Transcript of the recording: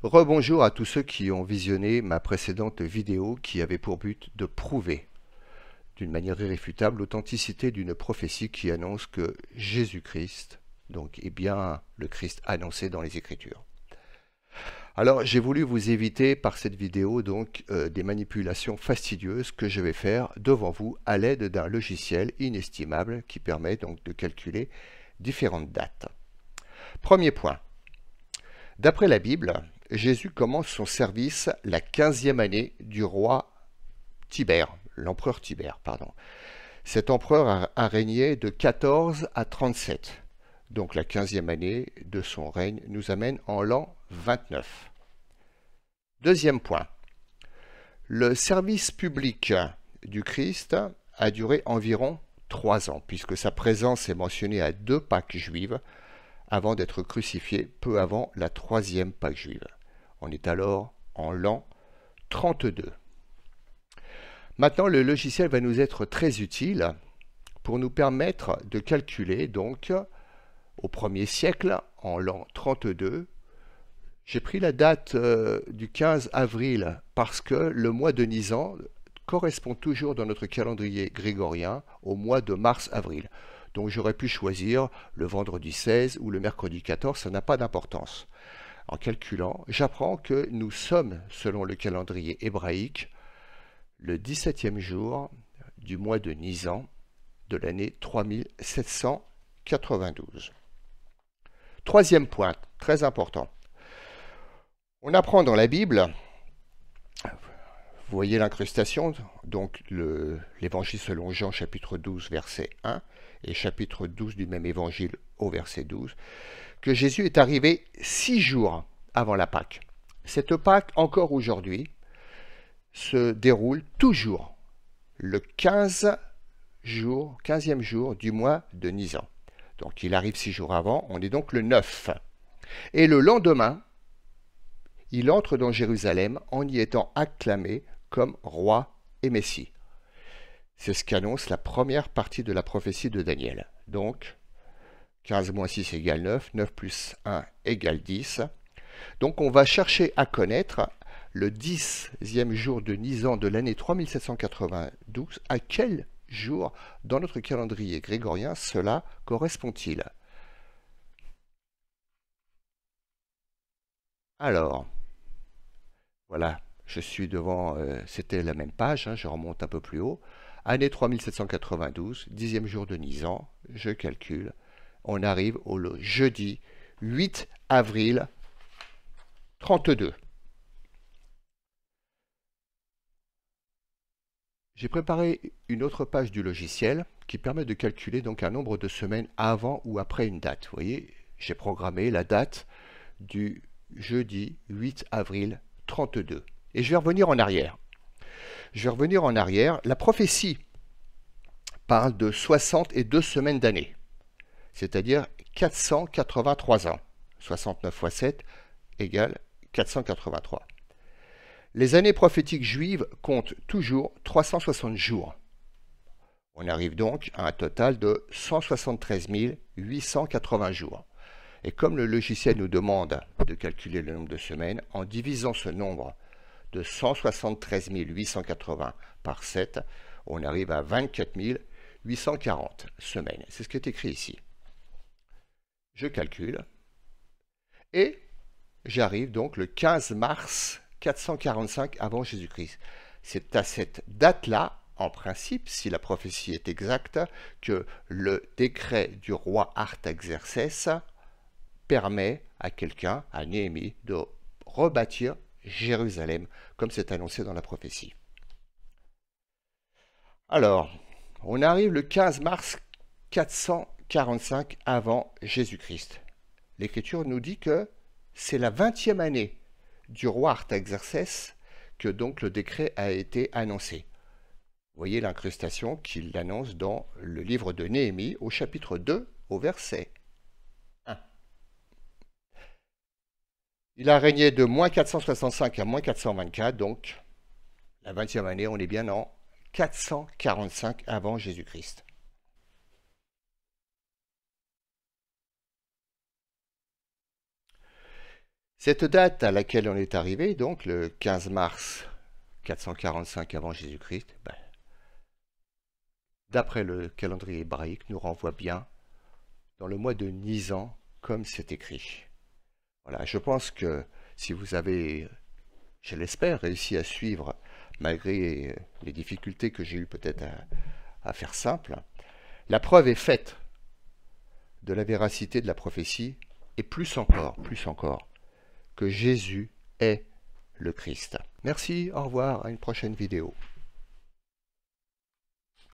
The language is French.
Rebonjour à tous ceux qui ont visionné ma précédente vidéo qui avait pour but de prouver d'une manière irréfutable l'authenticité d'une prophétie qui annonce que Jésus-Christ donc, est bien le Christ annoncé dans les Écritures. Alors j'ai voulu vous éviter par cette vidéo des manipulations fastidieuses que je vais faire devant vous à l'aide d'un logiciel inestimable qui permet donc de calculer différentes dates. Premier point. D'après la Bible, Jésus commence son service la 15e année du roi Tibère, l'empereur Tibère, pardon. Cet empereur a régné de 14 à 37. Donc la 15e année de son règne nous amène en l'an 29. Deuxième point. Le service public du Christ a duré environ 3 ans, puisque sa présence est mentionnée à 2 Pâques juives, avant d'être crucifié peu avant la 3e Pâque juive. On est alors en l'an 32. Maintenant, le logiciel va nous être très utile pour nous permettre de calculer, donc, au 1er siècle, en l'an 32, j'ai pris la date du 15 avril parce que le mois de Nisan correspond toujours dans notre calendrier grégorien au mois de mars-avril. Donc j'aurais pu choisir le vendredi 16 ou le mercredi 14, ça n'a pas d'importance. En calculant, j'apprends que nous sommes, selon le calendrier hébraïque, le 17e jour du mois de Nisan de l'année 3792. Troisième point, très important. On apprend dans la Bible, vous voyez l'incrustation, donc l'évangile selon Jean chapitre 12 verset 1 et chapitre 12 du même évangile au verset 12, que Jésus est arrivé 6 jours avant la Pâque. Cette Pâque, encore aujourd'hui, se déroule toujours le 15e jour du mois de Nisan. Donc il arrive 6 jours avant, on est donc le 9. Et le lendemain, il entre dans Jérusalem en y étant acclamé comme roi et messie. C'est ce qu'annonce la première partie de la prophétie de Daniel. Donc, 15 moins 6 égale 9, 9 plus 1 égale 10. Donc on va chercher à connaître le 10e jour de Nisan de l'année 3792. À quel jour dans notre calendrier grégorien cela correspond-il? Alors, voilà, je suis devant, c'était la même page, je remonte un peu plus haut. Année 3792, 10e jour de Nisan, je calcule. On arrive au jeudi 8 avril 32. J'ai préparé une autre page du logiciel qui permet de calculer donc un nombre de semaines avant ou après une date. Vous voyez, j'ai programmé la date du jeudi 8 avril 32. Et je vais revenir en arrière. La prophétie parle de 62 semaines d'année, c'est-à-dire 483 ans. 69 fois 7 égale 483. Les années prophétiques juives comptent toujours 360 jours. On arrive donc à un total de 173 880 jours. Et comme le logiciel nous demande de calculer le nombre de semaines, en divisant ce nombre de 173 880 par 7, on arrive à 24 840 semaines. C'est ce qui est écrit ici. Je calcule et j'arrive donc le 15 mars 445 avant Jésus-Christ. C'est à cette date-là, en principe, si la prophétie est exacte, que le décret du roi Artaxerxès permet à quelqu'un, à Néhémie, de rebâtir Jérusalem, comme c'est annoncé dans la prophétie. Alors, on arrive le 15 mars 445 avant Jésus-Christ. L'Écriture nous dit que c'est la 20e année du roi Artaxerxès que donc le décret a été annoncé. Vous voyez l'incrustation qu'il annonce dans le livre de Néhémie au chapitre 2 au verset 1. Il a régné de moins 465 à moins 424, donc la 20e année, on est bien en 445 avant Jésus-Christ. Cette date à laquelle on est arrivé, donc le 15 mars 445 avant Jésus-Christ, d'après le calendrier hébraïque, nous renvoie bien dans le mois de Nisan, comme c'est écrit. Voilà, je pense que si vous avez, je l'espère, réussi à suivre, malgré les difficultés que j'ai eues peut-être à faire simple, la preuve est faite de la véracité de la prophétie, et plus encore, que Jésus est le Christ. Merci, au revoir, à une prochaine vidéo.